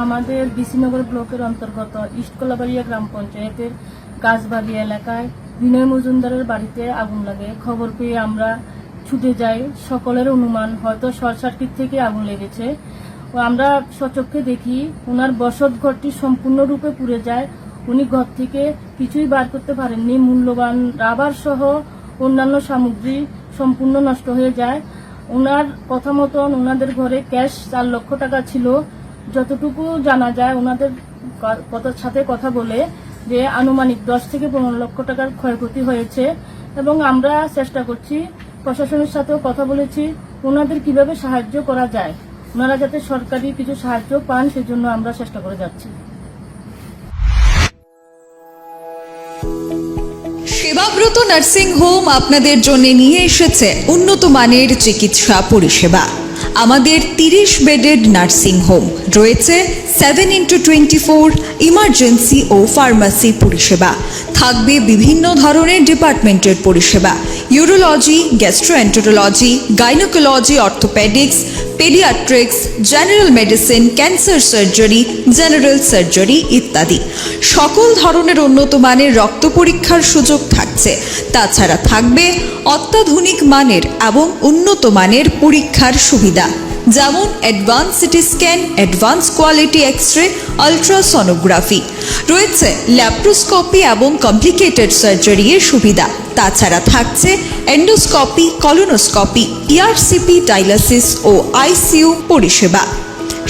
আমাদের বিসিনগর ব্লকের অন্তর্গত ইস্টকলাবাড়িয়া গ্রাম পঞ্চায়েতের গাছবাড়ি এলাকায় বিনয় মজুমদারের বাড়িতে আগুন লাগে। খবর পেয়ে আমরা ছুটে যাই। সকলের অনুমান হয়তো শর্ট সার্কিট থেকে আগুন লেগেছে। আমরা সচক্ষে দেখি ওনার বসত ঘরটি সম্পূর্ণরূপে পুড়ে যায়। উনি ঘর থেকে কিছুই বার করতে পারেননি। মূল্যবান রাবার সহ অন্যান্য সামগ্রী সম্পূর্ণ নষ্ট হয়ে যায়। ওনার কথা মতন ওনাদের ঘরে ক্যাশ 4 লক্ষ টাকা ছিল। যতটুকু জানা যায় ওনাদের সাথে কথা বলে যে আনুমানিক 10 থেকে 15 লক্ষ টাকার ক্ষয়ক্ষতি হয়েছে এবং আমরা চেষ্টা করছি, প্রশাসনের সাথেও কথা বলেছি ওনাদের কিভাবে সাহায্য করা যায়, ওনারা যাতে সরকারি কিছু সাহায্য পান সেজন্য আমরা চেষ্টা করে যাচ্ছি। সেবাব্রত নার্সিং হোম আপনাদের জন্য নিয়ে এসেছে উন্নত মানের চিকিৎসা পরিষেবা। আমাদের 30 বেডেড নার্সিং হোম রয়েছে 7x24 ইমার্জেন্সি ও ফার্মাসি পরিষেবা। থাকবে বিভিন্ন ধরনের ডিপার্টমেন্টের পরিষেবা, urology, gastroenterology, gynaecology, orthopaedics, paediatrics, general medicine, cancer surgery, general surgery ইত্যাদি। সকল ধরনের উন্নত মানের রক্ত পরীক্ষার সুযোগ থাকছে। তাছাড়া থাকবে অত্যাধুনিক মানের এবং উন্নত মানের পরীক্ষার সুবিধা, যেমন advance CT scan, advance quality x ray, ultrasonography. রয়েছে ল্যাপ্রোস্কোপি এবং কমপ্লিকেটেড সার্জারি এর সুবিধা। তাছাড়া থাকছে এন্ডোস্কোপি, কলোনোস্কোপি, ইআরসিপি, ডায়ালিসিস ও আইসিইউ পরিষেবা।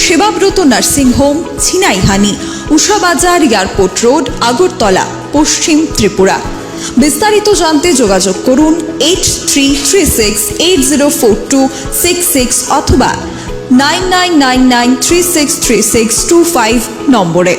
Sebabrata nursing home, Chinaihani, Ushabazar, airport road, Agartala, Paschim Tripura. বিস্তারিত জানতে যোগাযোগ করুন 8336804266 অথবা 9999363625 নম্বরে।